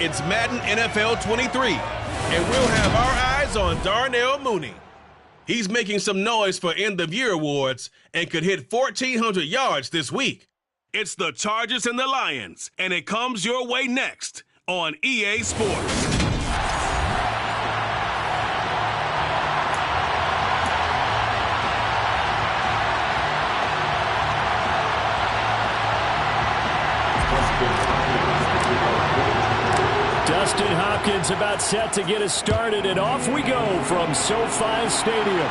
It's Madden NFL 23, and we'll have our eyes on Darnell Mooney. He's making some noise for end-of-year awards and could hit 1,400 yards this week. It's the Chargers and the Lions, and it comes your way next on EA Sports. Dustin Hopkins about set to get us started, and off we go from SoFi Stadium.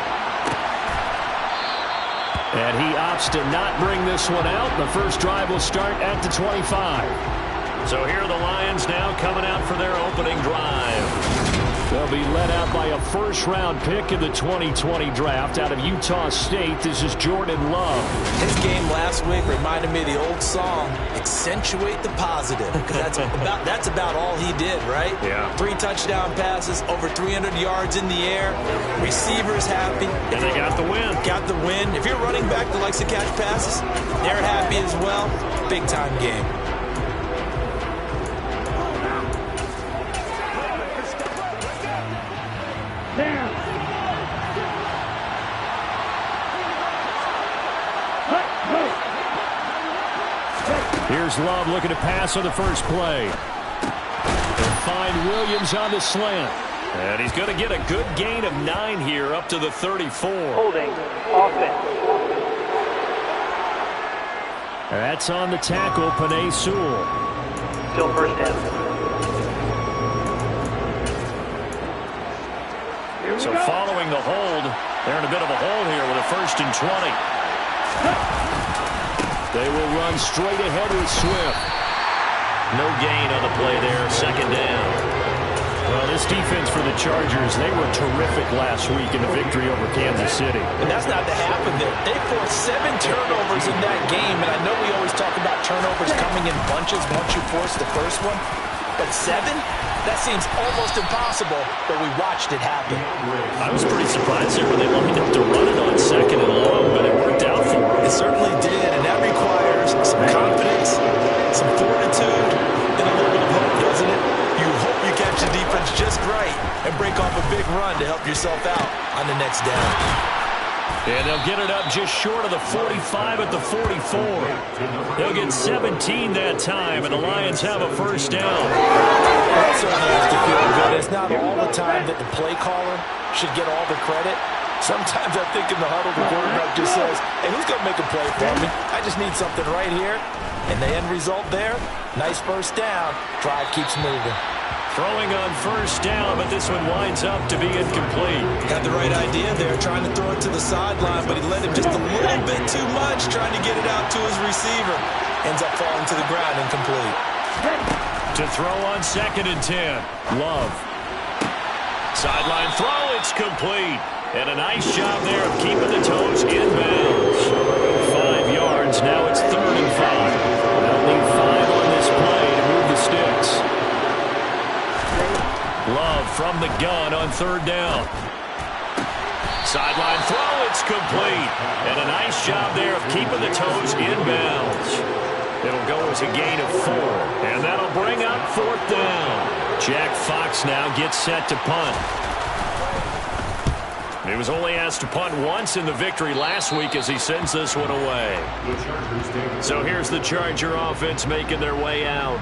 And he opts to not bring this one out. The first drive will start at the 25. So here are the Lions now coming out for their opening drive. They'll be led out by a first-round pick in the 2020 draft out of Utah State. This is Jordan Love. His game last week reminded me of the old song, Accentuate the Positive. Because that's about all he did, right? Yeah. 3 touchdown passes, over 300 yards in the air. Receivers happy. And they got the win. Got the win. If you're running back that likes to catch passes, they're happy as well. Big-time game. Here's Love looking to pass on the first play. They'll find Williams on the slant. And he's going to get a good gain of 9 here up to the 34. Holding offense. That's on the tackle, Penei Sewell. Still first down. So following the hold, they're in a bit of a hole here with a 1st and 20. They will run straight ahead with Swift. No gain on the play there, 2nd down. Well, this defense for the Chargers, they were terrific last week in the victory over Kansas City. And that's not to happen there. They forced 7 turnovers in that game, and I know we always talk about turnovers coming in bunches once you force the first one. But 7? That seems almost impossible, but we watched it happen. I was pretty surprised there when they lined up to run it on 2nd and long, but it worked out for them. It certainly did, and that requires some confidence, some fortitude, and a little bit of hope, doesn't it? You hope you catch the defense just right and break off a big run to help yourself out on the next down. And they'll get it up just short of the 45 at the 44. They'll get 17 that time, and the Lions have a first down. That certainly has to feel good. It's not all the time that the play caller should get all the credit. Sometimes I think in the huddle, the quarterback just says, hey, who's going to make a play for me? I just need something right here. And the end result there, nice first down. Drive keeps moving. Throwing on first down, but this one winds up to be incomplete. Had the right idea there, trying to throw it to the sideline, but he led him just a little bit too much, trying to get it out to his receiver. Ends up falling to the ground, incomplete. To throw on 2nd and 10. Love. Sideline throw, it's complete. And a nice job there of keeping the toes in bounds. 5 yards, now it's 3rd and 5. They'll need 5 on this play to move the sticks. Love from the gun on 3rd down. Sideline throw, it's complete. And a nice job there of keeping the toes in bounds. It'll go as a gain of 4. And that'll bring up 4th down. Jack Fox now gets set to punt. He was only asked to punt once in the victory last week as he sends this one away. So here's the Charger offense making their way out.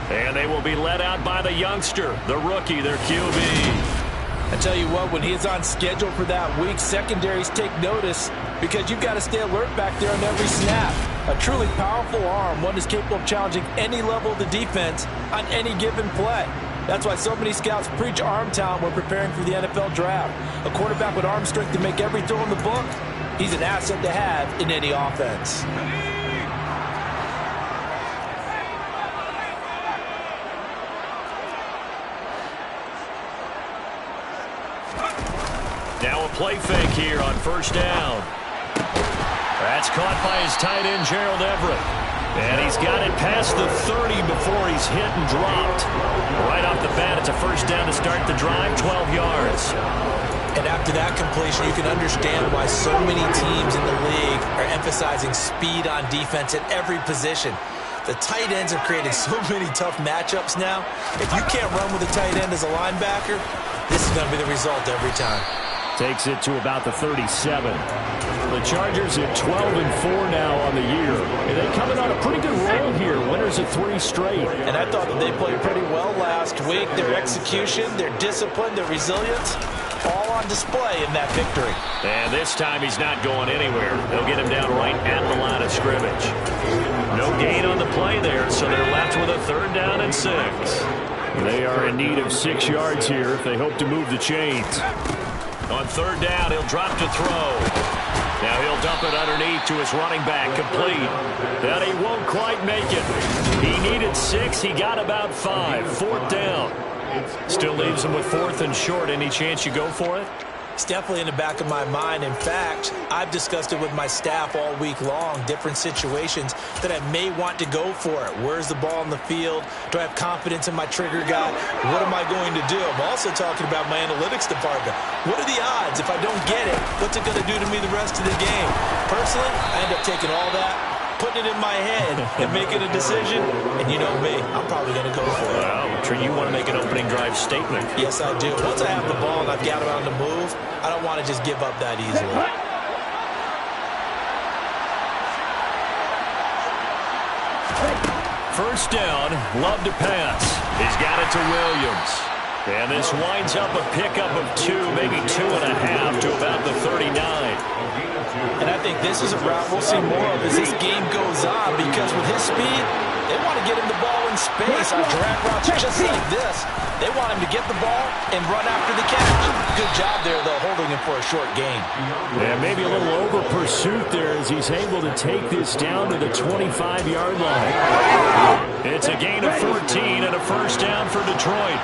And they will be led out by the youngster, the rookie, their QB. I tell you what, when he's on schedule for that week, secondaries take notice because you've got to stay alert back there on every snap. A truly powerful arm, one is capable of challenging any level of the defense on any given play. That's why so many scouts preach arm talent when preparing for the NFL draft. A quarterback with arm strength to make every throw in the book, he's an asset to have in any offense. Now a play fake here on first down. That's caught by his tight end, Gerald Everett. And he's got it past the 30 before he's hit and dropped. Right off the bat, it's a first down to start the drive, 12 yards. And after that completion, you can understand why so many teams in the league are emphasizing speed on defense at every position. The tight ends are creating so many tough matchups now. If you can't run with a tight end as a linebacker, this is going to be the result every time. Takes it to about the 37. The Chargers at 12-4 now on the year. And they coming on a pretty good roll here. Winners of 3 straight. And I thought that they played pretty well last week. Their execution, their discipline, their resilience, all on display in that victory. And this time he's not going anywhere. They'll get him down right at the line of scrimmage. No gain on the play there, so they're left with a 3rd down and 6. They are in need of 6 yards here if they hope to move the chains. On 3rd down, he'll drop to throw. Now he'll dump it underneath to his running back, complete. But he won't quite make it. He needed 6. He got about 5. 4th down. Still leaves him with 4th and short. Any chance you go for it? It's definitely in the back of my mind. In fact, I've discussed it with my staff all week long, different situations that I may want to go for it. Where's the ball in the field? Do I have confidence in my trigger guy? What am I going to do? I'm also talking about my analytics department. What are the odds? If I don't get it, what's it going to do to me the rest of the game? Personally, I end up taking all that, putting it in my head, and making a decision. And you know me, I'm probably going to go for it. Well, you want to make an opening drive statement. Yes, I do. Once I have the ball and I've got it on the move, I don't want to just give up that easily. First down, Love to pass. He's got it to Williams. And this winds up a pickup of 2, maybe 2.5 to about the 39. And I think this is a route we'll see more of as this game goes on, because with his speed, they want to get him the ball in space on drag routes just like this. They want him to get the ball and run after the catch. Good job there, though, holding him for a short gain. Yeah, maybe a little over pursuit there as he's able to take this down to the 25-yard line. It's a gain of 14 and a first down for Detroit.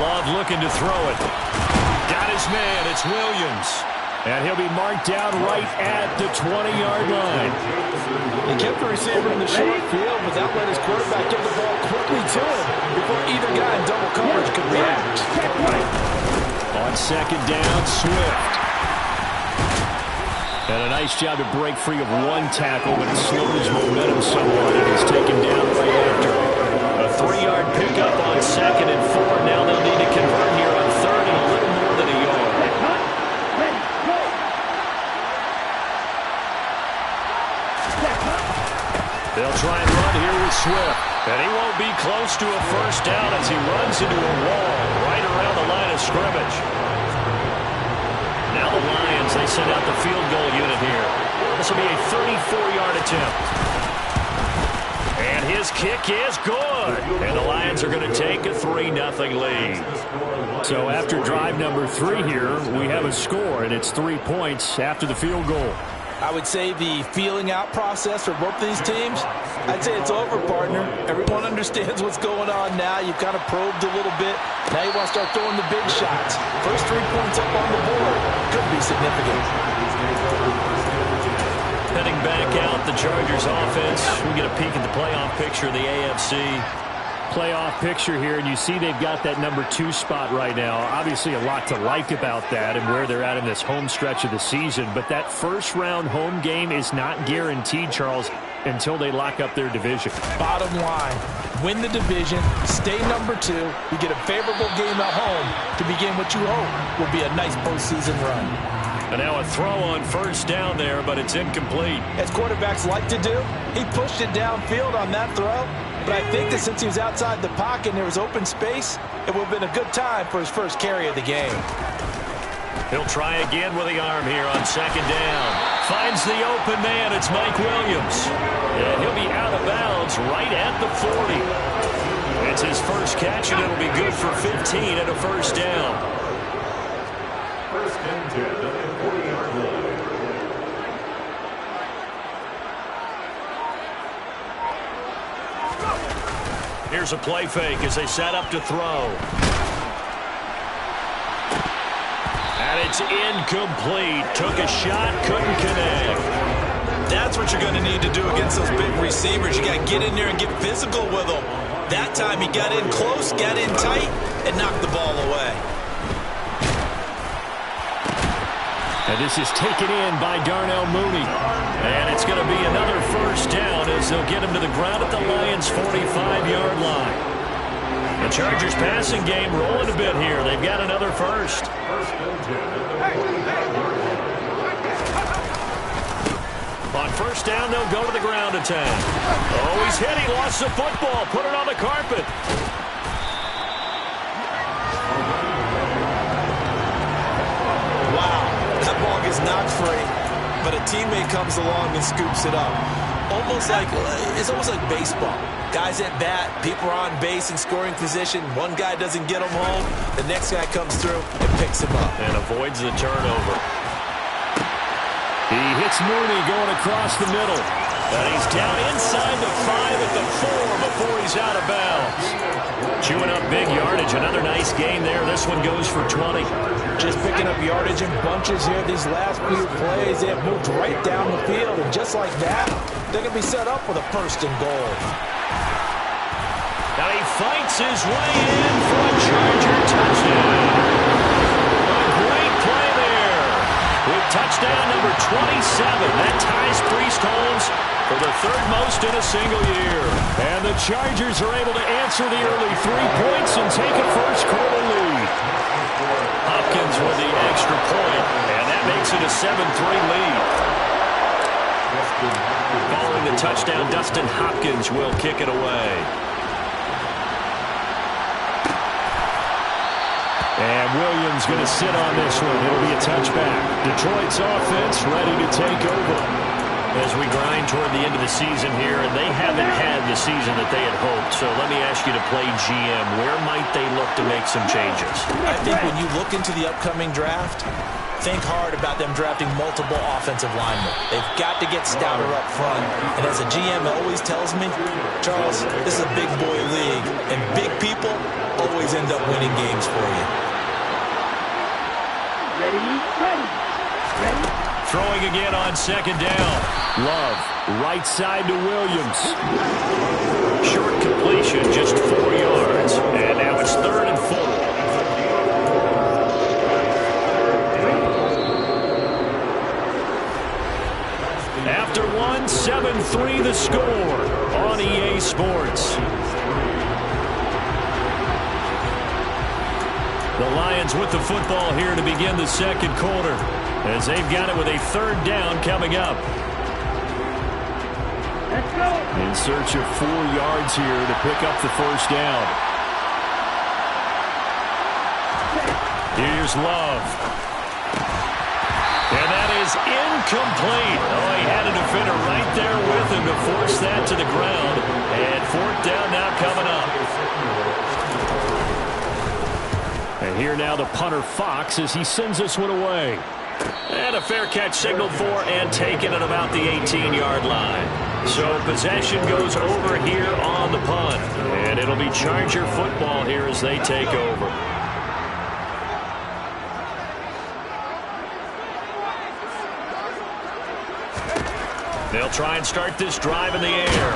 Love looking to throw it. Got his man. It's Williams. And he'll be marked down right at the 20-yard line. He kept the receiver in the short field, but that let his quarterback get the ball quickly to him before either guy in double coverage could react. On 2nd down, Swift. And a nice job to break free of 1 tackle, but it slows momentum somewhat, and he's taken down right after. A 3-yard pickup on 2nd and 4. Now they'll need to convert here on 3rd and a little more than a yard. They'll try and run here with Swift. And he won't be close to a first down as he runs into a wall right around the line of scrimmage. Now the Lions, they send out the field goal unit here. This will be a 34-yard attempt. And his kick is good. And the Lions are going to take a 3-0 lead. So after drive number 3 here, we have a score, and it's 3 points after the field goal. I would say the feeling out process for both these teams, I'd say it's over, partner. Everyone understands what's going on now. You've kind of probed a little bit. Now you want to start throwing the big shots. First 3 points up on the board could be significant. Heading back out, the Chargers offense. We get a peek at the playoff picture of the AFC. Playoff picture here, and you see they've got that number 2 spot right now. Obviously a lot to like about that and where they're at in this home stretch of the season, but that first-round home game is not guaranteed, Charles, until they lock up their division. Bottom line, win the division, stay number 2, you get a favorable game at home to begin what you hope will be a nice postseason run. And now a throw on first down there, but it's incomplete. As quarterbacks like to do, he pushed it downfield on that throw. But I think that since he was outside the pocket and there was open space, it would have been a good time for his first carry of the game. He'll try again with the arm here on 2nd down. Finds the open man. It's Mike Williams. And he'll be out of bounds right at the 40. It's his first catch, and it'll be good for 15 and a first down. First and 10 at the 40-yard line. Here's a play fake as they set up to throw. And it's incomplete. Took a shot, couldn't connect. That's what you're going to need to do against those big receivers. You got to get in there and get physical with them. That time he got in close, got in tight, and knocked the ball away. And And this is taken in by Darnell Mooney. And it's going to be another first down as they'll get him to the ground at the Lions' 45-yard line. The Chargers passing game rolling a bit here. They've got another first. On first down, they'll go to the ground attack. Oh, he's hit. He lost the football. Put it on the carpet. Wow, that ball gets knocked free, but a teammate comes along and scoops it up. It's almost like baseball. Guys at bat, people are on base in scoring position. One guy doesn't get him home. The next guy comes through and picks him up. And avoids the turnover. He hits Mooney going across the middle. And he's down inside the 5 at the 4 before he's out of bounds. Chewing up big yardage. Another nice gain there. This one goes for 20. Just picking up yardage in bunches here. These last few plays, they have moved right down the field. And just like that, they're going to be set up with a first and goal. Now he fights his way in for a Charger touchdown. A great play there. With touchdown number 27. That ties Priest Holmes for the third most in a single year. And the Chargers are able to answer the early 3 points and take a first quarter lead. Hopkins with the extra point, and that makes it a 7-3 lead. Following the touchdown, Dustin Hopkins will kick it away. And Williams going to sit on this one. It'll be a touchback. Detroit's offense ready to take over. As we grind toward the end of the season here, and they haven't had the season that they had hoped. So let me ask you to play GM. Where might they look to make some changes? I think when you look into the upcoming draft, think hard about them drafting multiple offensive linemen. They've got to get stouter up front. And as a GM always tells me, Charles, this is a big boy league, and big people always end up winning games for you. Throwing again on second down. Love, right side to Williams. Short completion, just 4 yards. And now it's 3rd and 4. After one, 7-3 the score on EA Sports. The Lions with the football here to begin the second quarter, as they've got it with a 3rd down coming up. In search of 4 yards here to pick up the first down. Here's Love. And that is incomplete. Oh, he had a defender right there with him to force that to the ground. And 4th down now coming up. And here now the punter Fox as he sends this one away. And a fair catch signaled for and taken at about the 18-yard line. So possession goes over here on the punt. And it'll be Charger football here as they take over. They'll try and start this drive in the air.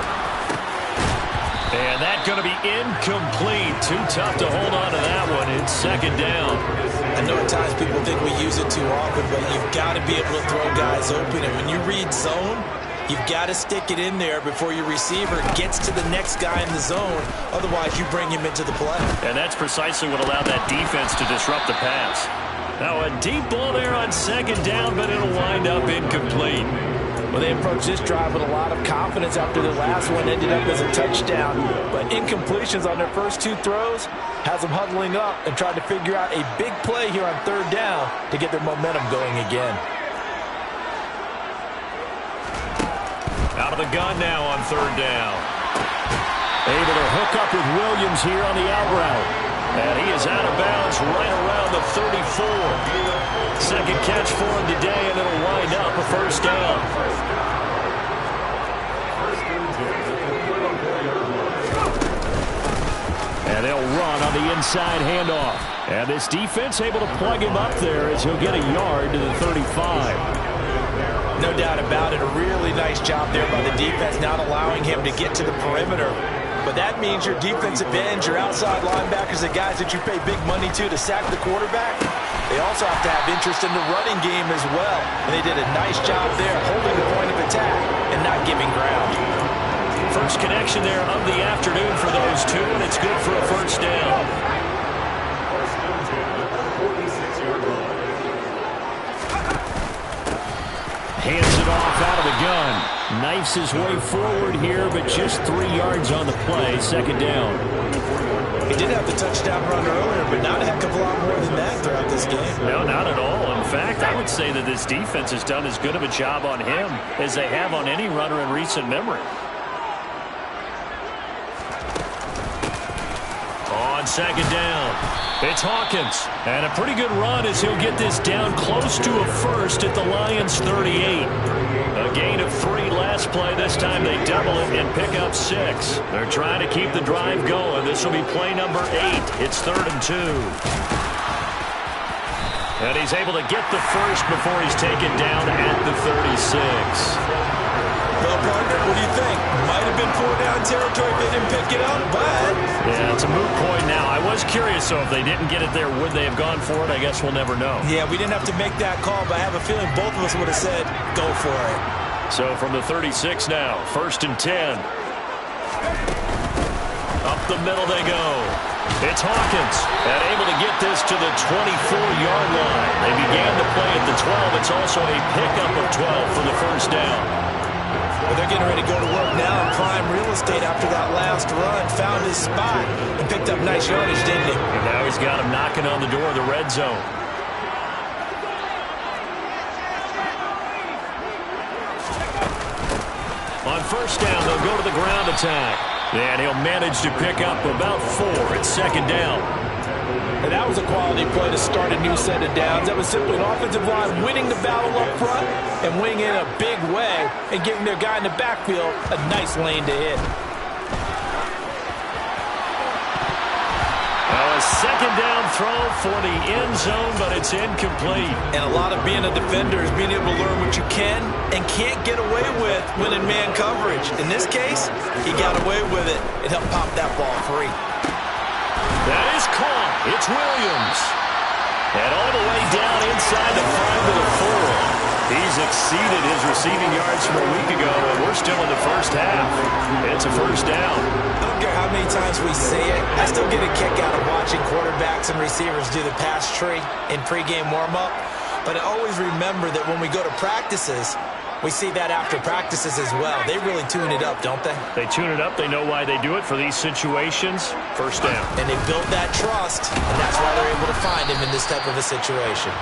And that's going to be incomplete. Too tough to hold on to that one. It's 2nd down. I know at times people think we use it too often, but you've got to be able to throw guys open. And when you read zone, you've got to stick it in there before your receiver gets to the next guy in the zone. Otherwise, you bring him into the play. And that's precisely what allowed that defense to disrupt the pass. Now a deep ball there on 2nd down, but it'll wind up incomplete. Well, they approached this drive with a lot of confidence after the last one ended up as a touchdown. But incompletions on their first 2 throws has them huddling up and trying to figure out a big play here on 3rd down to get their momentum going again. Out of the gun now on 3rd down. Able to hook up with Williams here on the out route. And he is out of bounds right around the 34. 2nd catch for him today, and it'll wind up a first down. And they'll run on the inside handoff. And this defense able to plug him up there as he'll get a yard to the 35. No doubt about it. A really nice job there by the defense, not allowing him to get to the perimeter. But that means your defensive ends, your outside linebackers, the guys that you pay big money to sack the quarterback, They also have to have interest in the running game as well. And they did a nice job there holding the point of attack and not giving ground. First connection there of the afternoon for those two, and it's good for a first down. Hands it off out of the gun. Knifes his way forward here, but just 3 yards on the play. Second down. He did have the touchdown run earlier, but not a heck of a lot more than that throughout this game. No, not at all. In fact, I would say that this defense has done as good of a job on him as they have on any runner in recent memory. On second down, it's Hawkins. And a pretty good run as he'll get this down close to a first at the Lions' 38. A gain of 3 last play. This time they double it and pick up 6. They're trying to keep the drive going. This will be play number 8. It's 3rd and 2. And he's able to get the first before he's taken down at the 36. Well, partner, what do you think? Might have been 4-down territory if they didn't pick it up, but... Yeah, it's a moot point now. I was curious, so if they didn't get it there, would they have gone for it? I guess we'll never know. Yeah, we didn't have to make that call, but I have a feeling both of us would have said, go for it. So from the 36 now, 1st and 10. Up the middle they go. It's Hawkins, and able to get this to the 24-yard line. They began the play at the 12. It's also a pickup of 12 for the first down. Well, they're getting ready to go to work now in prime real estate after that last run. Found his spot and picked up nice yardage, didn't he? And now he's got him knocking on the door of the red zone. On first down, they'll go to the ground attack. And he'll manage to pick up about 4 at second down. And that was a quality play to start a new set of downs. That was simply an offensive line winning the battle up front and winning in a big way and giving their guy in the backfield a nice lane to hit. A second down throw for the end zone, but it's incomplete. And a lot of being a defender is being able to learn what you can and can't get away with when in man coverage. In this case, he got away with it and helped pop that ball free. That is caught. It's Williams. And all the way down inside the 5 to the 4. He's exceeded his receiving yards from a week ago, and we're still in the first half. It's a first down. I don't care how many times we say it, I still get a kick out of watching quarterbacks and receivers do the pass tree in pregame warm-up. But I always remember that when we go to practices, we see that after practices as well. They really tune it up, don't they? They tune it up. They know why they do it for these situations. First down. And they built that trust, and that's why they're able to find him in this type of a situation.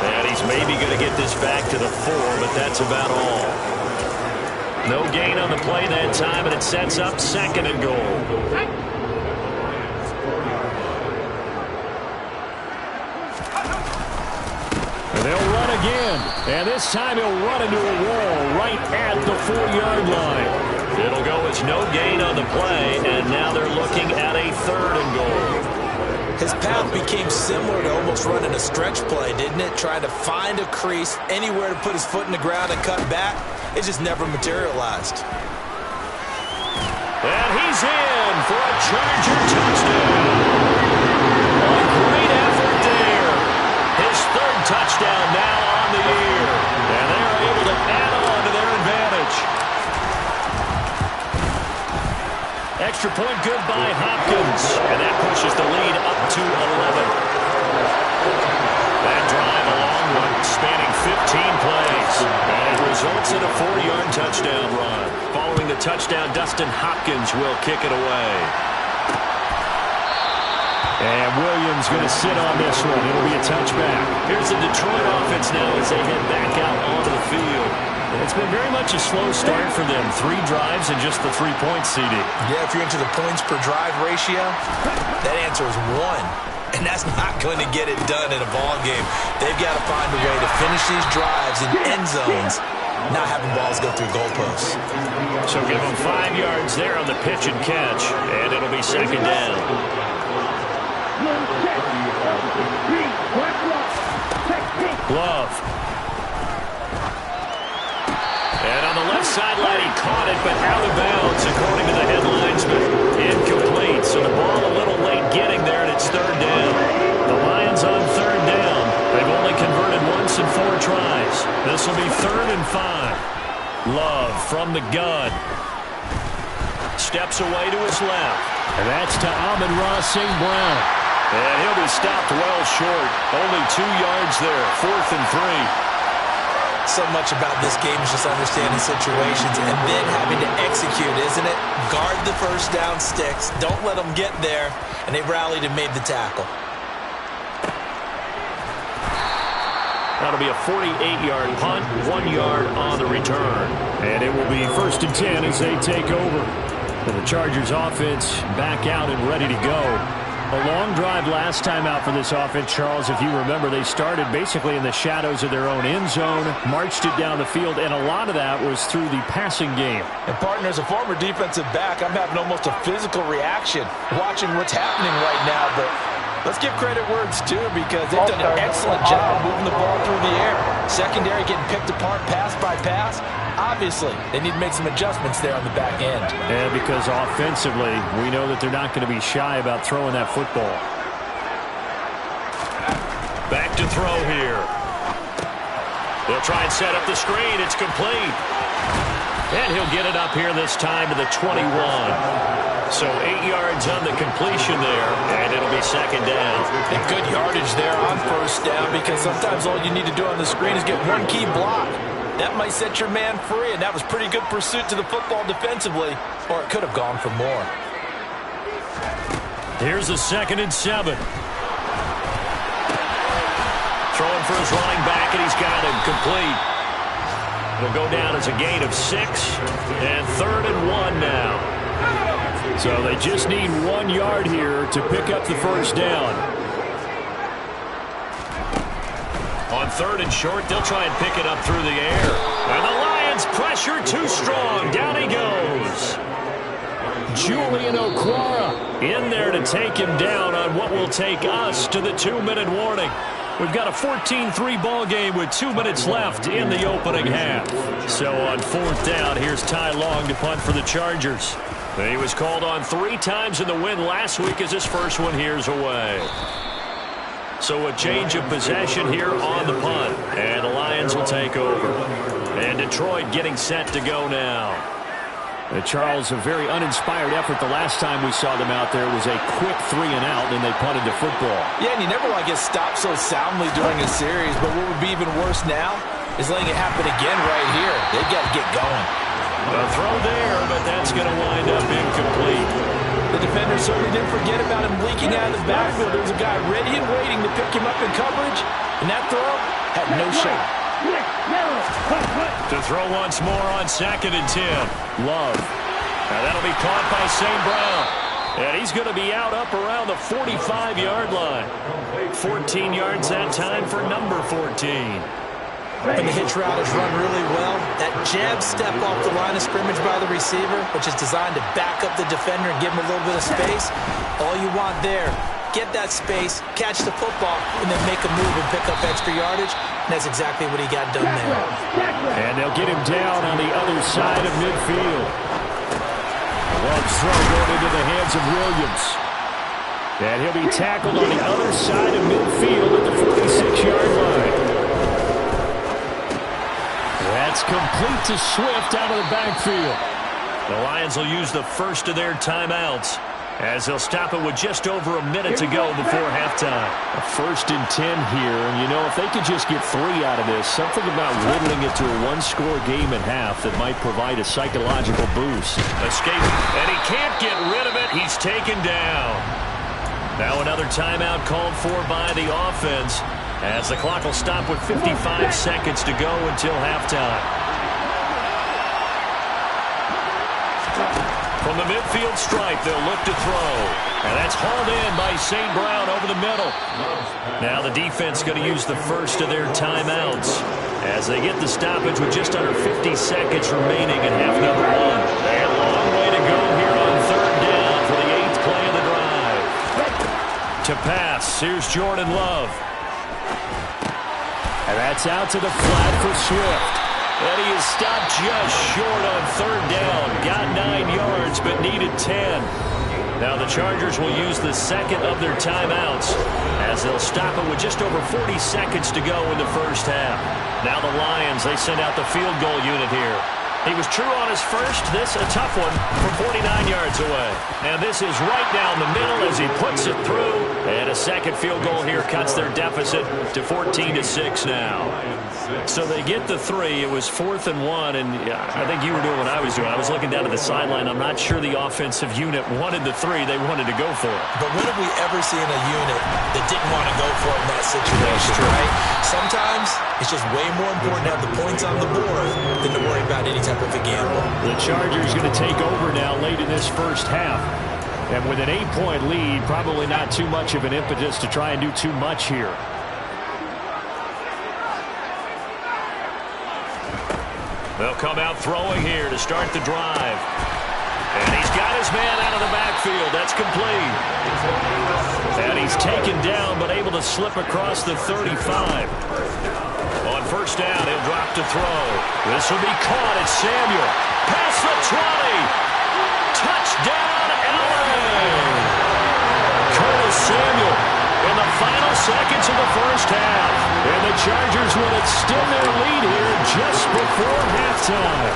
And he's maybe going to get this back to the 4, but that's about all. No gain on the play that time, and it sets up 2nd and goal. They'll run again, and this time he'll run into a wall right at the 4-yard line. It'll go as no gain on the play, and now they're looking at a 3rd and goal. His path became similar to almost running a stretch play, didn't it? Trying to find a crease, anywhere to put his foot in the ground and cut back. It just never materialized. And he's in for a Charger touchdown. A great effort there. His 3rd touchdown now on the year. And they're able to add on to their advantage. Extra point good by Hopkins. And that pushes the lead up to 11. That drive a long one, spanning 15 plays. And it results in a 4-yard touchdown run. Following the touchdown, Dustin Hopkins will kick it away. And Williams going to sit on this one. It'll be a touchback. Here's the Detroit offense now as they head back out onto the field. It's been very much a slow start for them. 3 drives and just the 3 points, CD. Yeah, if you're into the points per drive ratio, that answer is 1. And that's not going to get it done in a ball game. They've got to find a way to finish these drives in end zones, not having balls go through goalposts. So give them 5 yards there on the pitch and catch, and it'll be 2nd down. Love. And on the left sideline, he caught it, but out of bounds, according to the headlines, but incomplete. So the ball a little late getting there, and it's 3rd down. The Lions on 3rd down missing 4 tries. This will be 3rd and 5. Love from the gun. Steps away to his left. And that's to Amon-Ra St. Brown. And he'll be stopped well short. Only 2 yards there. 4th and 3. So much about this game is just understanding situations and then having to execute, isn't it? Guard the first down sticks. Don't let them get there. And they rallied and made the tackle. That'll be a 48-yard punt, 1 yard on the return. And it will be 1st and 10 as they take over. And the Chargers offense back out and ready to go. A long drive last time out for this offense, Charles. If you remember, they started basically in the shadows of their own end zone, marched it down the field, and a lot of that was through the passing game. And, partner, as a former defensive back, I'm having almost a physical reaction watching what's happening right now. But let's give credit where it's due because they've done an excellent job moving the ball through the air. Secondary getting picked apart pass by pass. Obviously, they need to make some adjustments there on the back end. And because offensively, we know that they're not going to be shy about throwing that football. Back to throw here. They'll try and set up the screen. It's complete. And he'll get it up here this time to the 21. So 8 yards on the completion there, and it'll be 2nd down. And good yardage there on 1st down because sometimes all you need to do on the screen is get one key block. That might set your man free, and that was pretty good pursuit to the football defensively, or it could have gone for more. Here's the 2nd and 7. Throwing for his running back, and he's got him complete. It'll go down as a gain of 6, and 3rd and 1 now. So they just need 1 yard here to pick up the 1st down. On 3rd and short, they'll try and pick it up through the air. And the Lions pressure too strong. Down he goes. Julian Okwara in there to take him down on what will take us to the 2-minute warning. We've got a 14-3 ball game with 2 minutes left in the opening half. So on 4th down, here's Ty Long to punt for the Chargers. He was called on 3 times in the win last week as his first one here's away. So a change of possession here on the punt. And the Lions will take over. And Detroit getting set to go now. Charles, a very uninspired effort the last time we saw them out there was a quick 3 and out, and they punted the football. Yeah, and you never want to get stopped so soundly during a series, but what would be even worse now is letting it happen again right here. They've got to get going. A throw there, but that's going to wind up incomplete. The defender certainly didn't forget about him leaking out of the backfield. There was a guy ready and waiting to pick him up in coverage, and that throw had no shot. To throw once more on 2nd and 10. Love. Now that'll be caught by St. Brown. And he's going to be out up around the 45-yard line. 14 yards that time for number 14. And the hitch route is run really well. That jab step off the line of scrimmage by the receiver, which is designed to back up the defender and give him a little bit of space. All you want there, get that space, catch the football, and then make a move and pick up extra yardage. And that's exactly what he got done there. And they'll get him down on the other side of midfield. Love's throw going into the hands of Williams. And he'll be tackled on the other side of midfield at the 46-yard line. That's complete to Swift out of the backfield. The Lions will use the first of their timeouts as they'll stop it with just over a minute to go before halftime. A 1st and 10 here, and you know, if they could just get 3 out of this, something about whittling it to a 1-score game at half that might provide a psychological boost. Escape, and he can't get rid of it. He's taken down. Now another timeout called for by the offense, as the clock will stop with 55 seconds to go until halftime. From the midfield stripe, they'll look to throw. And that's hauled in by St. Brown over the middle. Now the defense going to use the first of their timeouts as they get the stoppage with just under 50 seconds remaining in half number 1. And a long way to go here on 3rd down for the 8th play of the drive. To pass, here's Jordan Love. And that's out to the flat for Swift. And he is stopped just short on 3rd down. Got 9 yards, but needed 10. Now the Chargers will use the second of their timeouts as they'll stop it with just over 40 seconds to go in the first half. Now the Lions, they send out the field goal unit here. He was true on his first. This a tough one from 49 yards away. And this is right down the middle as he puts it through. And a second field goal here cuts their deficit to 14-6 now. So they get the 3. It was 4th and 1, and I think you were doing what I was doing. I was looking down at the sideline. I'm not sure the offensive unit wanted the 3. They wanted to go for it. But when have we ever seen a unit that didn't want to go for it in that situation, right? Sometimes it's just way more important to have the points on the board than to worry about any type of a gamble. The Chargers going to take over now late in this first half. And with an 8-point lead, probably not too much of an impetus to try and do too much here. They'll come out throwing here to start the drive. And he's got his man out of the backfield. That's complete. And he's taken down but able to slip across the 35. On first down, he'll drop to throw. This will be caught. It's Samuel. Past the 20. Touchdown, LA. Curtis Samuel in the final seconds of the first half. And the Chargers will extend their lead here just before halftime.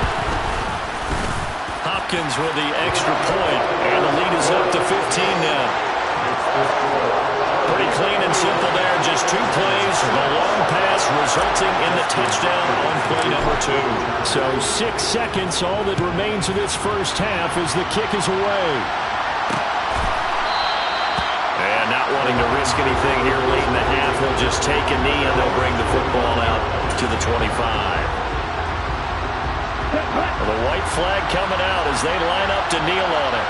Hopkins with the extra point, and the lead is up to 15 now. Pretty clean and simple there, just 2 plays. The long pass resulting in the touchdown on play number 2. So 6 seconds, all that remains of this first half as the kick is away. And not wanting to risk anything here late in the half, they'll just take a knee and they'll bring the football out to the 25. Well, the white flag coming out as they line up to kneel on it.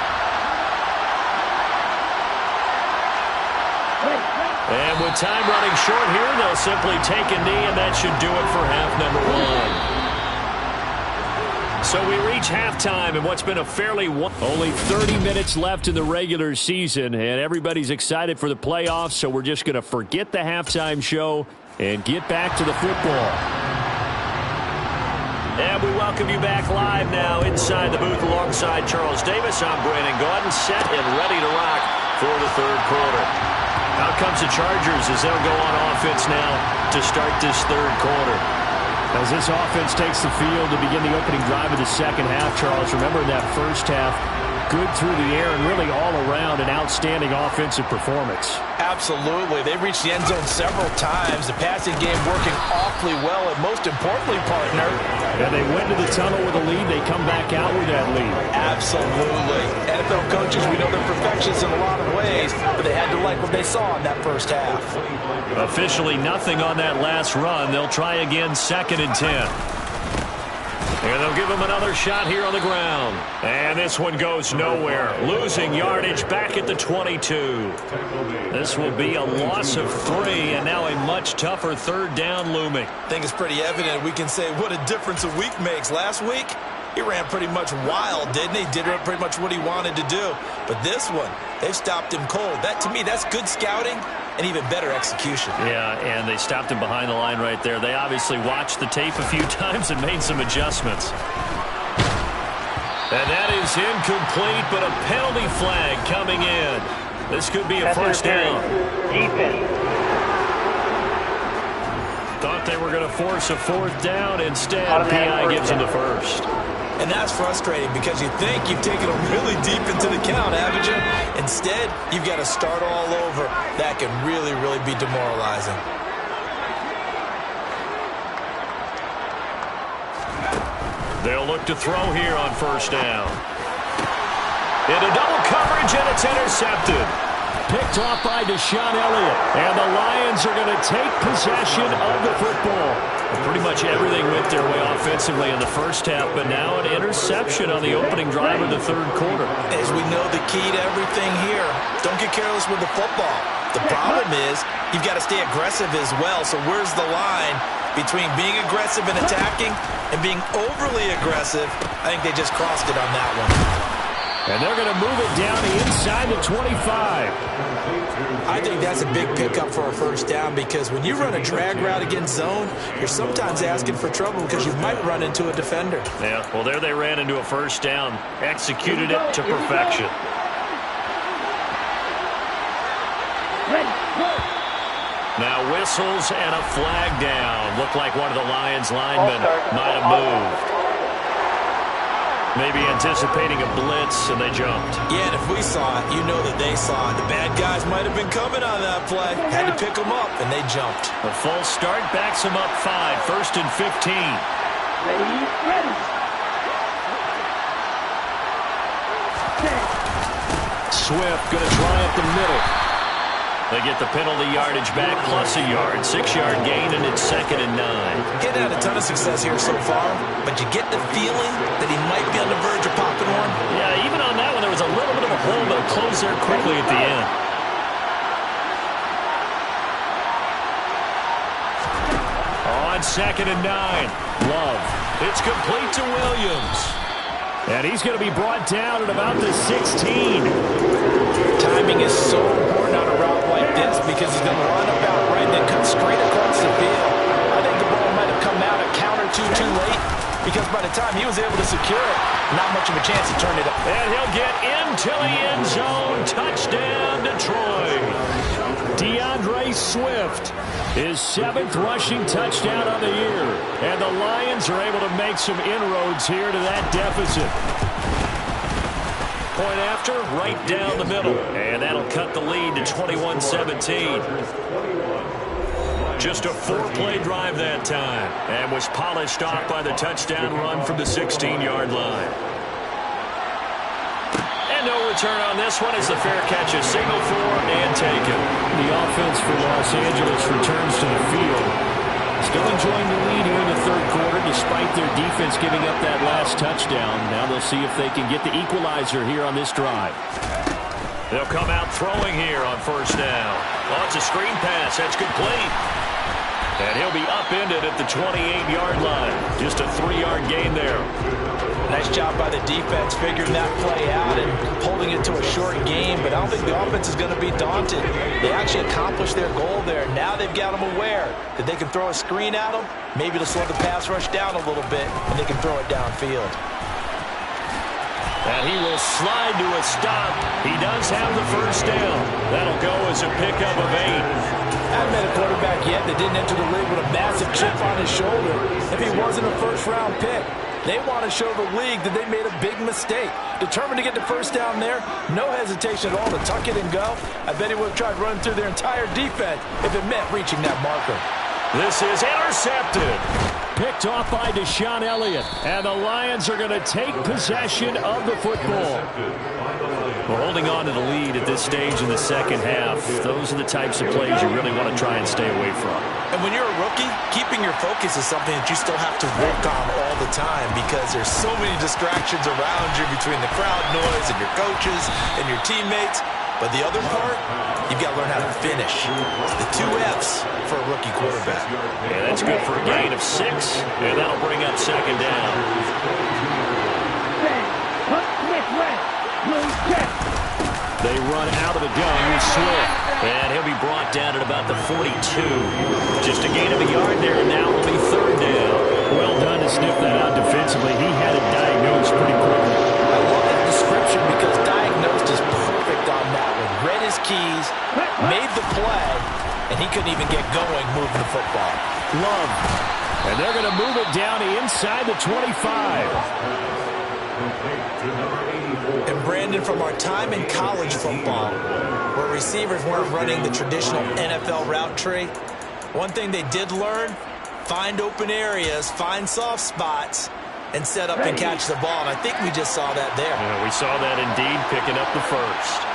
And with time running short here, they'll simply take a knee, and that should do it for half number 1. So we reach halftime in what's been a fairly... Only 30 minutes left in the regular season, and everybody's excited for the playoffs, so we're just going to forget the halftime show and get back to the football. And we welcome you back live now inside the booth alongside Charles Davis. I'm Brandon Gaudin, set and ready to rock for the third quarter. Out comes the Chargers as they'll go on offense now to start this third quarter. As this offense takes the field to begin the opening drive of the second half, Charles, remember in that first half, good through the air and really all around an outstanding offensive performance. Absolutely. They reached the end zone several times. The passing game working awfully well, and most importantly, partner. And they went to the tunnel with a lead. They come back out with that lead. Absolutely. NFL coaches, we know they're perfectionists in a lot of ways, but they had to like what they saw in that first half. Officially nothing on that last run. They'll try again 2nd and 10. And they'll give him another shot here on the ground. And this one goes nowhere. Losing yardage back at the 22. This will be a loss of 3, and now a much tougher third down looming. I think it's pretty evident. We can say what a difference a week makes. Last week, he ran pretty much wild, didn't he? Did pretty much what he wanted to do. But this one, they've stopped him cold. That, to me, that's good scouting and even better execution. Yeah, and they stopped him behind the line right there. They obviously watched the tape a few times and made some adjustments. And that is incomplete, but a penalty flag coming in. This could be a first down. Defense. Thought they were going to force a 4th down. Instead, PI gives them the first. And that's frustrating because you think you've taken them really deep into the count, haven't you? Instead, you've got to start all over. That can really, really be demoralizing. They'll look to throw here on first down. Into double coverage, and it's intercepted. Picked off by Deshaun Elliott. And the Lions are going to take possession of the football. Pretty much everything went their way offensively in the first half, but now an interception on the opening drive of the third quarter. As we know, the key to everything here, don't get careless with the football. The problem is you've got to stay aggressive as well. So where's the line between being aggressive and attacking and being overly aggressive? I think they just crossed it on that one. And they're going to move it down inside the 25. I think that's a big pickup for a first down because when you run a drag route against zone, you're sometimes asking for trouble because you might run into a defender. Yeah, well, there they ran into a first down, executed it to perfection. The whistles and a flag down. Looked like one of the Lions linemen might have moved. Maybe anticipating a blitz, and they jumped. Yeah, and if we saw it, you know that they saw it. The bad guys might have been coming on that play. Had to pick them up, and they jumped. A false start backs them up 5, 1st and 15. Ready. Swift going to try up the middle. They get the penalty yardage back plus a yard. 6-yard gain, and it's 2nd and 9. He's had a ton of success here so far, but you get the feeling that he might be on the verge of popping one. Yeah, even on that one, there was a little bit of a hole, but it closed there quickly at the end. On 2nd and 9, Love. It's complete to Williams. And he's going to be brought down at about the 16. Timing is so important on a route like this because he's going to run about right and then cut straight across the field. I think the ball might have come out a count or two too late because by the time he was able to secure it, not much of a chance to turn it up. And he'll get into the end zone. Touchdown, Detroit. DeAndre Swift, his 7th rushing touchdown on the year. And the Lions are able to make some inroads here to that deficit. Point after, right down the middle. And that'll cut the lead to 21-17. Just a 4-play drive that time. And was polished off by the touchdown run from the 16-yard line. And no return on this one as the fair catch is signaled for and taken. The offense for Los Angeles returns to the field. Still enjoying the lead here in the 3rd quarter despite their defense giving up that last touchdown. Now they'll see if they can get the equalizer here on this drive. They'll come out throwing here on 1st down. Oh, it's a screen pass. That's complete. And he'll be upended at the 28-yard line. Just a 3-yard gain there. Nice job by the defense figuring that play out and holding it to a short game, but I don't think the offense is going to be daunted. They actually accomplished their goal there. Now they've got them aware that they can throw a screen at them, maybe to slow the pass rush down a little bit, and they can throw it downfield. And he will slide to a stop. He does have the 1st down. That'll go as a pickup of 8. I haven't met a quarterback yet that didn't enter the league with a massive chip on his shoulder if he wasn't a 1st-round pick. They want to show the league that they made a big mistake. Determined to get the 1st down there, no hesitation at all to tuck it and go. I bet he would have tried running through their entire defense if it meant reaching that marker. This is intercepted. Picked off by Deshaun Elliott. And the Lions are going to take possession of the football. We're holding on to the lead at this stage in the 2nd half. Those are the types of plays you really want to try and stay away from. And when you're a rookie, keeping your focus is something that you still have to work on all the time because there's so many distractions around you between the crowd noise and your coaches and your teammates. But the other part, you've got to learn how to finish. It's the 2 F's for a rookie quarterback. Yeah, that's good for a gain of 6, and that'll bring up 2nd down. They run out of the gun with Swift. And he'll be brought down at about the 42. Just a gain of a yard there, and now it'll be 3rd down. Well done to sniff that out defensively. He had it diagnosed pretty quickly. I love that description because diagnosed is perfect on that one. Read his keys, made the play, and he couldn't even get going moving the football. Love. And they're going to move it down inside the 25. And Brandon, from our time in college football, where receivers weren't running the traditional NFL route tree, one thing they did learn, find open areas, find soft spots, and set up and catch the ball. And I think we just saw that there. Yeah, we saw that indeed, picking up the 1st.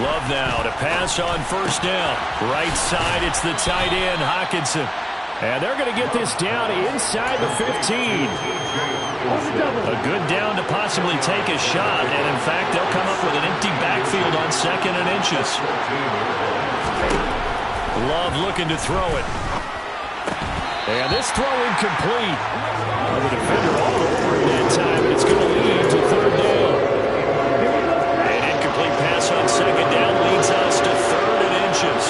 Love now to pass on 1st down. Right side, it's the tight end, Hockenson. And they're going to get this down inside the 15. A good down to possibly take a shot. And, in fact, they'll come up with an empty backfield on 2nd and inches. Love looking to throw it. And this throw incomplete. The defender all over it that time. It's going to lead to 3rd down. An incomplete pass on 2nd down leads us to 3rd and inches.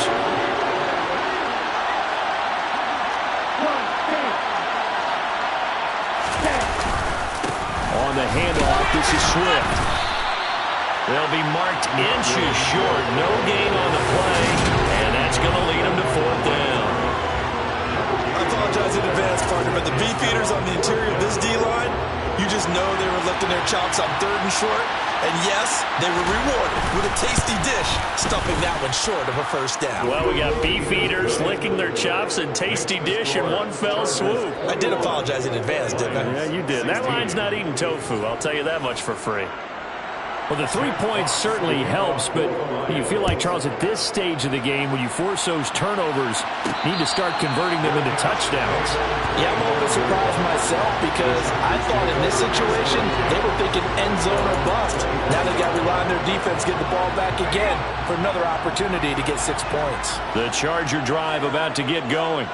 On the handoff, this is Swift. They'll be marked inches short. No gain on the play. And going to lead him to 4th down. I apologize in advance, partner, but the beefeaters on the interior of this D-line, you just know they were lifting their chops on 3rd and short. And yes, they were rewarded with a tasty dish, stuffing that one short of a 1st down. Well, we got beefeaters licking their chops and tasty dish in one fell swoop. I did apologize in advance, didn't I? Yeah, you did. That line's not eating tofu, I'll tell you that much for free. Well, the 3 points certainly helps, but you feel like, Charles, at this stage of the game, when you force those turnovers, need to start converting them into touchdowns. Yeah, I'm a little bit surprised myself because I thought in this situation they were thinking end zone or bust. Now they got to rely on their defense, get the ball back again for another opportunity to get 6 points. The Charger drive about to get going.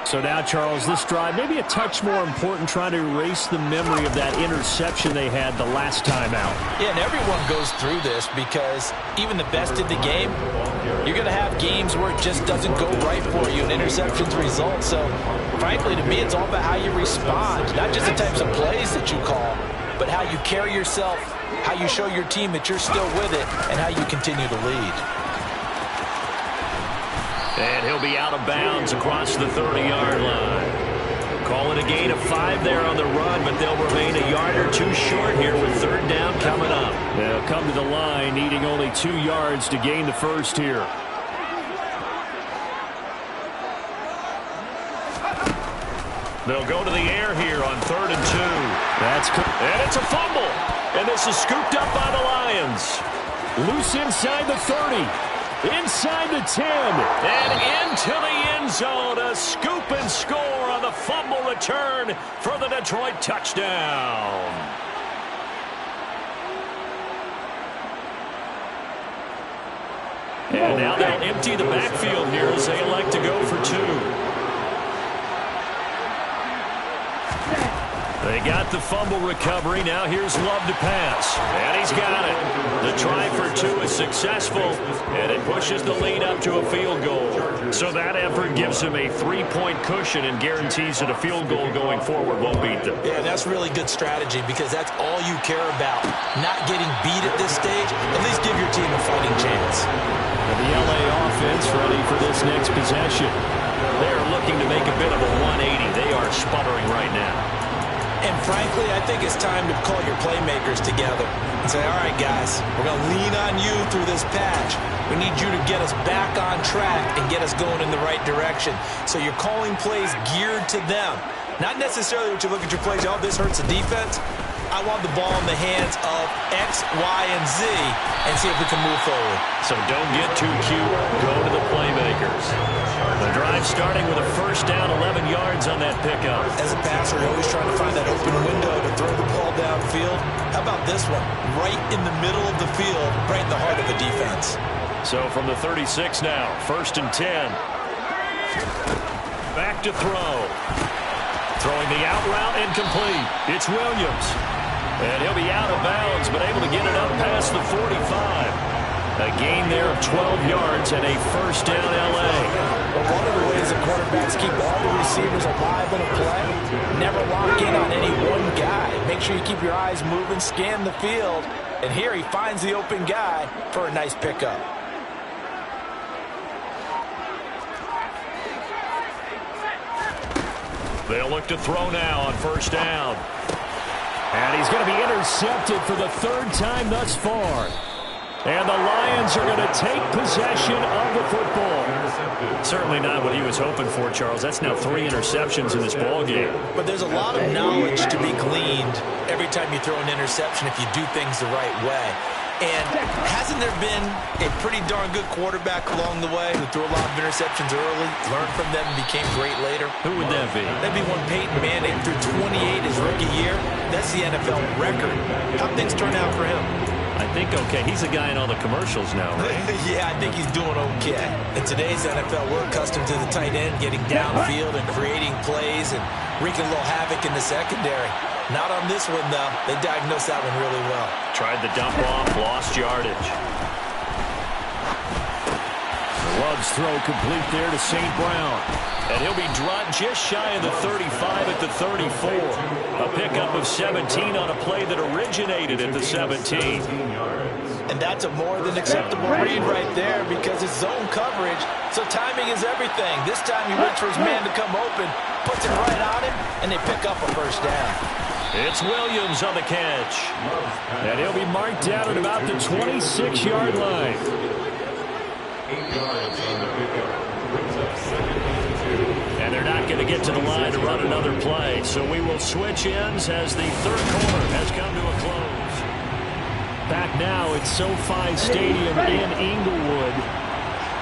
So now, Charles, this drive maybe a touch more important, trying to erase the memory of that interception they had the last time out. Yeah, and everyone goes through this because even the best in the game, you're going to have games where it just doesn't go right for you and interceptions result. So, frankly, to me, it's all about how you respond, not just the types of plays that you call, but how you carry yourself, how you show your team that you're still with it, and how you continue to lead. And he'll be out of bounds across the 30-yard line. Call it a gain of 5 there on the run, but they'll remain a yard or 2 short here with 3rd down coming up. They'll come to the line needing only 2 yards to gain the first here. They'll go to the air here on 3rd and 2. And it's a fumble. And this is scooped up by the Lions. Loose inside the 30. Inside the 10, and into the end zone. A scoop and score on the fumble return for the Detroit touchdown. And now they'll empty the backfield here as they elect to go for 2. They got the fumble recovery. Now here's Love to pass. And he's got it. The try for 2 is successful, and it pushes the lead up to a field goal. So that effort gives him a 3-point cushion and guarantees that a field goal going forward won't beat them. Yeah, that's really good strategy because that's all you care about. Not getting beat at this stage. At least give your team a fighting chance. And the LA offense ready for this next possession. They're looking to make a bit of a 180. They are sputtering right now. And frankly, I think it's time to call your playmakers together and say, all right, guys, we're going to lean on you through this patch. We need you to get us back on track and get us going in the right direction. So you're calling plays geared to them. Not necessarily what you look at your plays, oh, this hurts the defense. I want the ball in the hands of X, Y, and Z and see if we can move forward. So don't get too cute. Go to the playmakers. The drive starting with a 1st down, 11 yards on that pickup. As a passer, you're always trying to find that open window to throw the ball downfield. How about this one? Right in the middle of the field, right in the heart of the defense. So from the 36 now, 1st and 10. Back to throw. Throwing the out route incomplete. It's Williams. And he'll be out of bounds, but able to get it up past the 45. A gain there of 12 yards and a 1st down L.A. Well, one of the ways that quarterbacks keep all the receivers alive in a play, never lock in on any one guy. Make sure you keep your eyes moving, scan the field. And here he finds the open guy for a nice pickup. They'll look to throw now on 1st down. And he's going to be intercepted for the 3rd time thus far. And the Lions are going to take possession of the football. Certainly not what he was hoping for, Charles. That's now 3 interceptions in this ballgame. But there's a lot of knowledge to be gleaned every time you throw an interception if you do things the right way. And hasn't there been a pretty darn good quarterback along the way who threw a lot of interceptions early, learned from them, and became great later? Who would that be? That'd be one Peyton Manning threw 28 his rookie year. That's the NFL record. How'd things turn out for him? I think okay. He's a guy in all the commercials now, right? Yeah, I think he's doing okay. In today's NFL, we're accustomed to the tight end getting downfield and creating plays and wreaking a little havoc in the secondary. Not on this one, though. They diagnosed that one really well. Tried the dump off, lost yardage. Love's throw complete there to St. Brown. And he'll be dropped just shy of the 35 at the 34. A pickup of 17 on a play that originated at the 17. And that's a more than acceptable read right there because it's zone coverage, so timing is everything. This time he waits for his man to come open, puts it right on him, and they pick up a first down. It's Williams on the catch. And he'll be marked down at about the 26-yard line. 8 yards on the pickup. Brings up 2nd and 2. And they're not going to get to the line to run another play. So we will switch ends as the third quarter has come to a close. Back now at SoFi Stadium in Inglewood.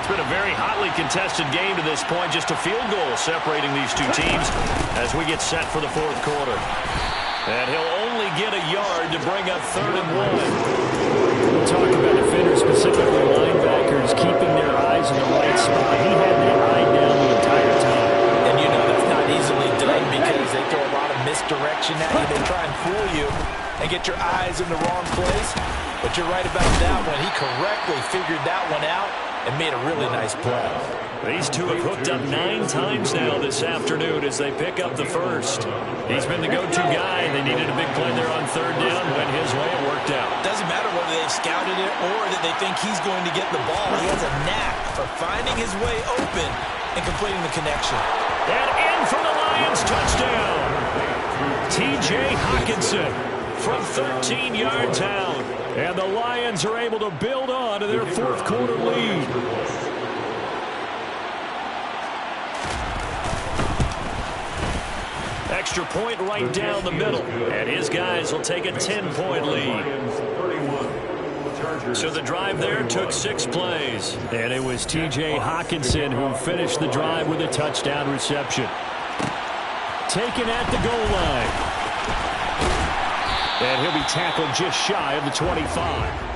It's been a very hotly contested game to this point. Just a field goal separating these two teams as we get set for the fourth quarter. And he'll only get a yard to bring up 3rd and 1. We'll talk about defenders, specifically linebackers, keeping their eyes in the right spot. He had that eye down the entire time. And you know that's not easily done because they throw a lot of misdirection at you. They try and fool you and get your eyes in the wrong place. But you're right about that one. He correctly figured that one out and made a really nice play. These two have hooked up 9 times now this afternoon as they pick up the first. He's been the go-to guy. They needed a big play there on 3rd down. Went his way. It worked out. Doesn't matter whether they've scouted it or that they think he's going to get the ball. He has a knack for finding his way open and completing the connection. And in for the Lions, touchdown. T.J. Hockenson from 13 yards out. And the Lions are able to build on to their fourth quarter lead. Extra point right down the middle. And his guys will take a 10-point lead. So the drive there took 6 plays. And it was T.J. Hockenson who finished the drive with a touchdown reception. Taken at the goal line. And he'll be tackled just shy of the 25.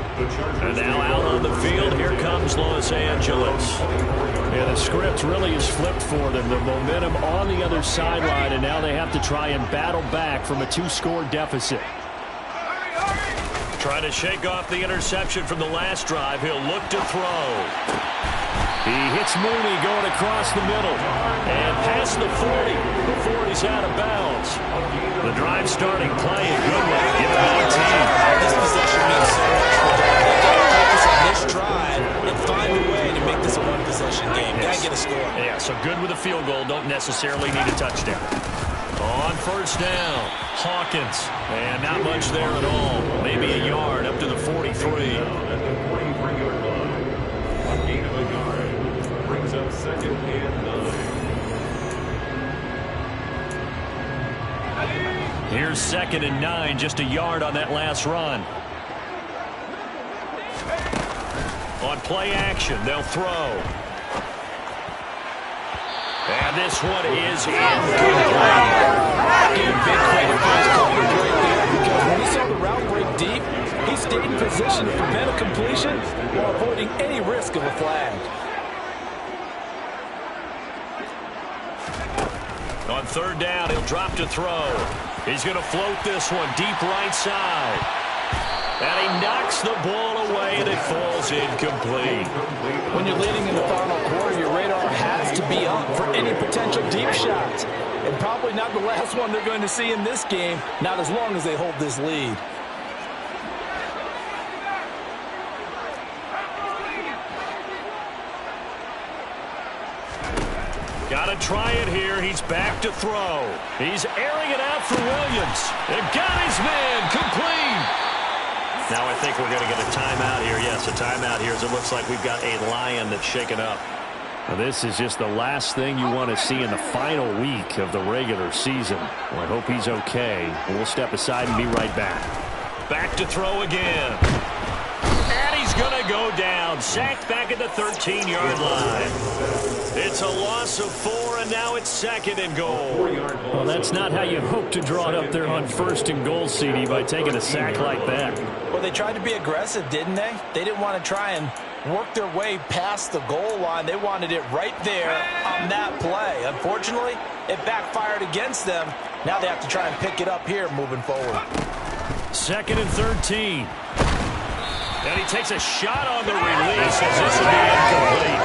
And now out on the field, here comes Los Angeles. Yeah, the script really is flipped for them. The momentum on the other sideline, and now they have to try and battle back from a 2-score deficit. Trying to shake off the interception from the last drive. He'll look to throw. He hits Mooney going across the middle. And past the 40. The 40's out of bounds. The drive starting play a good one. Give it 19. This possession means so much for them. They've got to focus on this drive and find a way to make this a one-possession game. Got to get a score. Yeah, so good with a field goal. Don't necessarily need a touchdown. On 1st down, Hawkins. And not much there at all. Maybe a yard up to the 43. At the 43-yard line. A gain of a yard. Brings up 2nd and 9. Here's 2nd and 9, just a yard on that last run. On play action, they'll throw. And this one is incomplete. Big credit for his coverage right there because when he saw the route break deep, he stayed in position to prevent a completion while avoiding any risk of a flag. On 3rd down, he'll drop to throw. He's going to float this one deep right side. And he knocks the ball away, and it falls incomplete. When you're leading in the final quarter, your radar has to be up for any potential deep shots. And probably not the last one they're going to see in this game, not as long as they hold this lead. Got to try it here. He's back to throw. He's airing it out for Williams. And got his man complete. Now I think we're going to get a timeout here. Yes, a timeout here as it looks like we've got a Lion that's shaken up. Now, this is just the last thing you want to see in the final week of the regular season. Well, I hope he's okay. We'll step aside and be right back. Back to throw again. And he's going to go down. Sacked back at the 13-yard line. It's a loss of 4, and now it's 2nd and goal. Well, that's not how you hope to draw it up there on 1st and goal, CD, by taking a sack like that. Well, they tried to be aggressive, didn't they? They didn't want to try and work their way past the goal line. They wanted it right there on that play. Unfortunately, it backfired against them. Now they have to try and pick it up here moving forward. 2nd and 13. And he takes a shot on the release as this will be incomplete.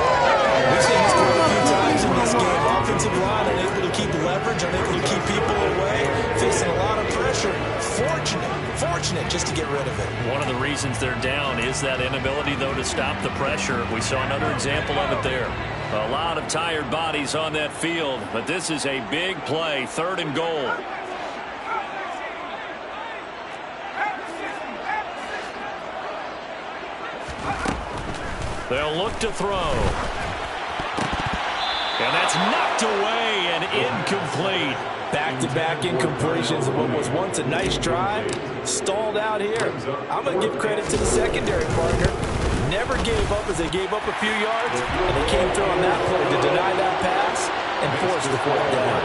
We've seen this play a few times in this game. Offensive line unable to keep leverage, unable to keep people away, facing a lot of pressure. Fortunate just to get rid of it. One of the reasons they're down is has that inability, though, to stop the pressure. We saw another example of it there. A lot of tired bodies on that field, but this is a big play, 3rd and goal. They'll look to throw. And that's knocked away and incomplete. Back-to-back incompletions of what was once a nice drive. Stalled out here. I'm going to give credit to the secondary partner. Never gave up as they gave up a few yards. And they came through on that play to deny that pass and force the 4th down.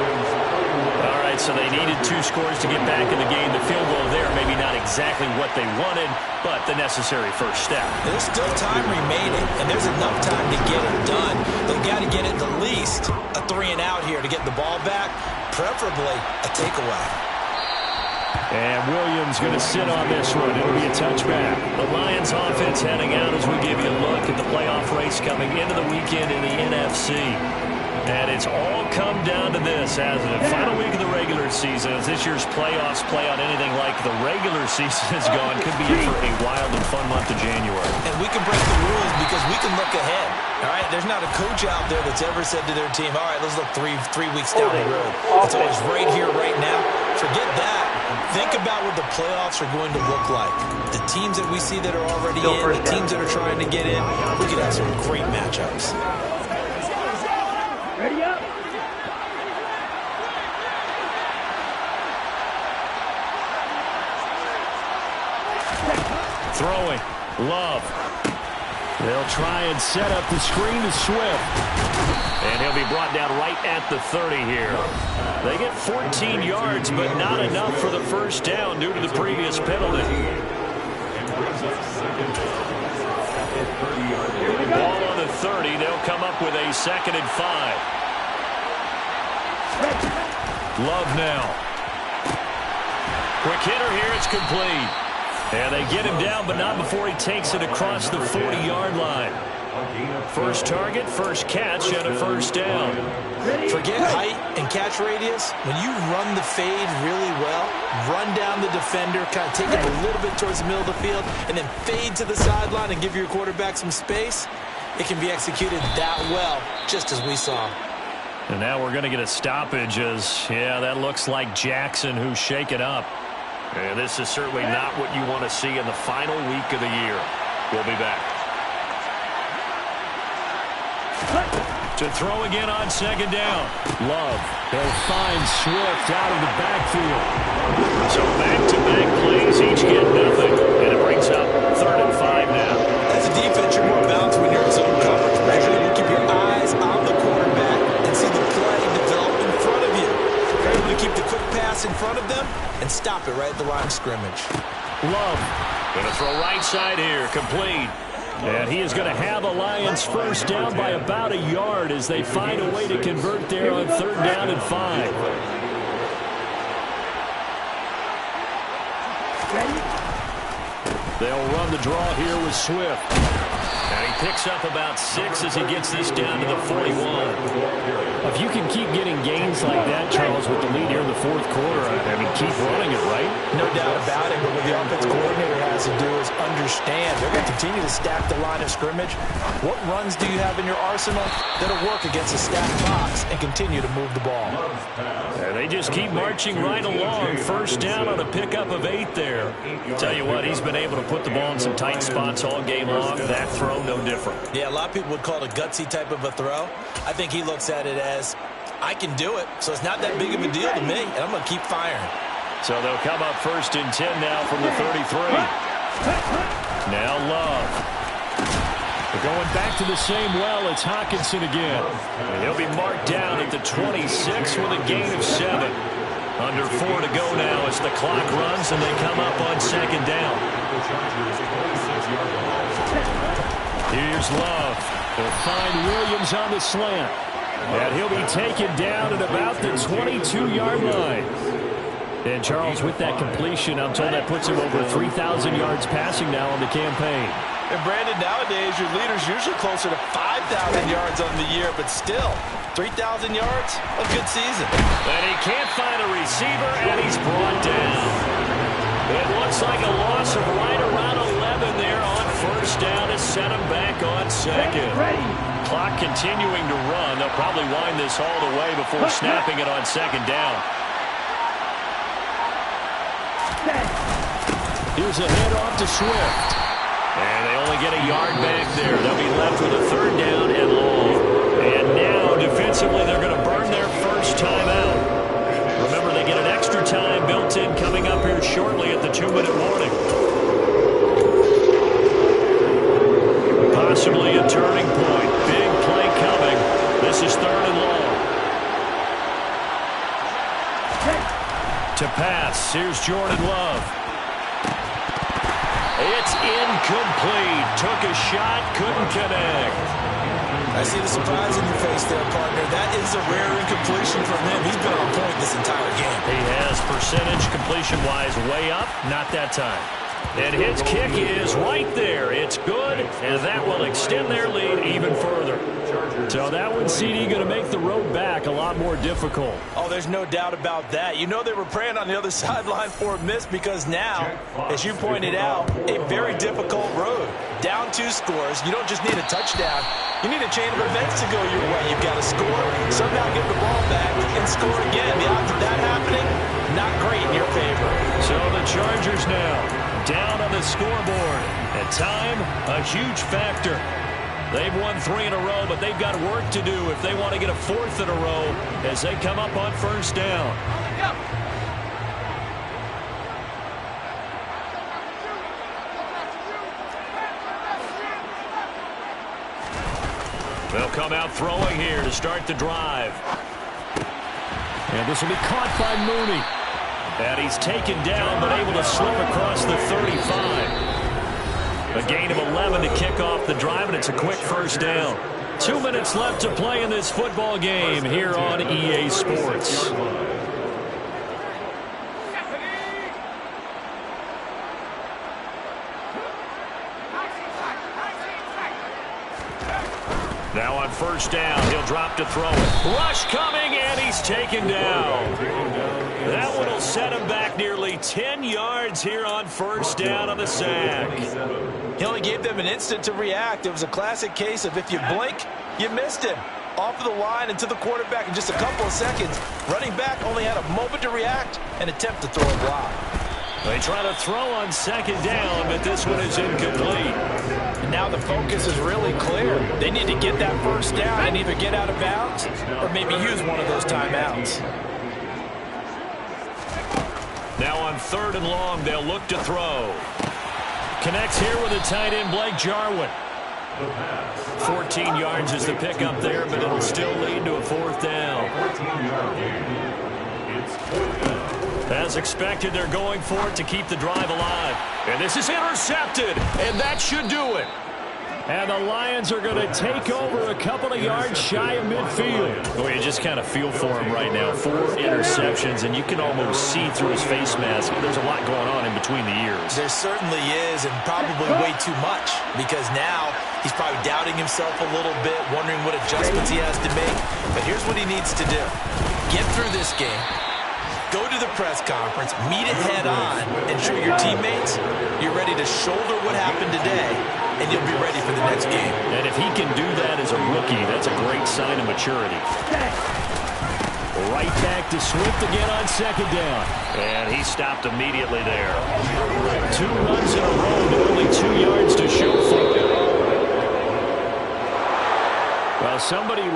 All right, so they needed 2 scores to get back in the game. The field goal there, maybe not exactly what they wanted, but the necessary first step. There's still time remaining, and there's enough time to get it done. They've got to get at the least a 3-and-out here to get the ball back, preferably a takeaway. And Williams going to sit on this one. It'll be a touchback. The Lions offense heading out as we give you a look at the playoff race coming into the weekend in the NFC. And it's all come down to this, hasn't it? Final week of the regular season. As this year's playoffs play out anything like the regular season has gone, could be in for a wild and fun month of January. And we can break the rules because we can look ahead. All right, there's not a coach out there that's ever said to their team, all right, let's look three weeks down the road. It's always right here, right now. Forget that. Think about what the playoffs are going to look like. The teams that we see that are already in, the teams that are trying to get in, we could have some great matchups. Ready up. Throwing. Love. They'll try and set up the screen to Swift. And he'll be brought down right at the 30 here. They get 14 yards, but not enough for the first down due to the previous penalty. Ball on the 30. They'll come up with a 2nd and 5. Love now. Quick hitter here. It's complete. And they get him down, but not before he takes it across the 40-yard line. First target, first catch, and a first down. Forget height and catch radius. When you run the fade really well, run down the defender, kind of take him a little bit towards the middle of the field, and then fade to the sideline and give your quarterback some space, it can be executed that well, just as we saw. And now we're going to get a stoppage as, yeah, that looks like Jackson who's shaken up. And this is certainly not what you want to see in the final week of the year. We'll be back. To throw again on 2nd down. Love. They'll find Swift out of the backfield. So back-to-back plays, each get nothing. And it brings up 3rd and 5 now. As a defense, you're more balanced when you're in zone coverage. Make sure you keep your eyes on the quarterback and see the play develop in front of you. You're able to keep the quick pass in front of them and stop it right at the line of scrimmage. Love. Going to throw right side here. Complete. And he is going to have a Lions first down by about a yard as they find a way to convert there on 3rd down and 5. They'll run the draw here with Swift. And he picks up about 6 as he gets this down to the 41. If you can keep getting gains like that, Charles, with the lead here in the 4th quarter, I mean, keep running it, right? No doubt about it, but what the offensive coordinator has to do is understand they're going to continue to stack the line of scrimmage. What runs do you have in your arsenal that'll work against a stacked box and continue to move the ball? And they just keep marching right along. First down on a pickup of 8 there. Tell you what, he's been able to put the ball in some tight spots all game long. That throw, no different. Yeah, a lot of people would call it a gutsy type of a throw. I think he looks at it as, I can do it, so it's not that big of a deal to me, and I'm going to keep firing. So they'll come up 1st and 10 now from the 33. Now Love. They're going back to the same well. It's Hockenson again. And he'll be marked down at the 26 with a gain of 7. Under 4 to go now as the clock runs and they come up on 2nd down. Here's Love. They'll find Williams on the slant. And he'll be taken down at about the 22-yard line. And Charles, with that completion, I'm told that puts him over 3,000 yards passing now on the campaign. And Brandon, nowadays your leader's usually closer to 5,000 yards on the year, but still, 3,000 yards, a good season. And he can't find a receiver, and he's brought down. It looks like a loss of right around 11 there on 1st first down to set him back on second. Ready. Clock continuing to run. They'll probably wind this all the way before snapping it on second down. Here's a handoff to Swift. And they only get a yard back there. They'll be left with a third down and long. And now, defensively, they're going to burn their first time out. Remember, they get an extra time built in coming up here shortly at the 2-minute warning. Possibly a turning point. Big play coming. This is third and long. To pass. Here's Jordan Love. It's incomplete. Took a shot, couldn't connect. I see the surprise in your face there, partner. That is a rare incompletion from him. He's been on point this entire game. He has percentage completion-wise way up. Not that time. And his kick is right there. It's good, and that will extend their lead even further. So that one, CD, going to make the road back a lot more difficult. Oh, there's no doubt about that. You know they were praying on the other sideline for a miss because now, as you pointed out, a very difficult road. Down 2 scores. You don't just need a touchdown. You need a chain of events to go your way. You've got to score, somehow get the ball back, and score again. The odds of that happening, not great in your favor. So the Chargers now down on the scoreboard. And time, a huge factor. They've won 3 in a row, but they've got work to do if they want to get a 4th in a row as they come up on first down. They'll come out throwing here to start the drive. And this will be caught by Mooney. And he's taken down, but able to slip across the 35. A gain of 11 to kick off the drive, and it's a quick first down. 2 minutes left to play in this football game here on EA Sports. Now on first down, he'll drop to throw it. Rush coming, and he's taken down. That one will set him back nearly 10 yards here on first down on the sack. He only gave them an instant to react. It was a classic case of if you blink, you missed him. Off of the line and to the quarterback in just a couple of seconds. Running back only had a moment to react and attempt to throw a block. They try to throw on second down, but this one is incomplete. And now the focus is really clear. They need to get that first down and either get out of bounds or maybe use one of those timeouts. Now on third and long, they'll look to throw. Connects here with a tight end, Blake Jarwin. 14 yards is the pickup there, but it'll still lead to a 4th down. As expected, they're going for it to keep the drive alive. And this is intercepted, and that should do it. And the Lions are going to take over a couple of yards shy of midfield. Well, you just kind of feel for him right now. 4 interceptions, and you can almost see through his face mask. There's a lot going on in between the ears. There certainly is, and probably way too much, because now he's probably doubting himself a little bit, wondering what adjustments he has to make. But here's what he needs to do. Get through this game. Go to the press conference, meet it head on, and show your teammates you're ready to shoulder what happened today, and you'll be ready for the next game. And if he can do that as a rookie, that's a great sign of maturity. Right back to Swift again on second down. And he stopped immediately there. 2 runs in a row, but only 2 yards to show for it. Well, somebody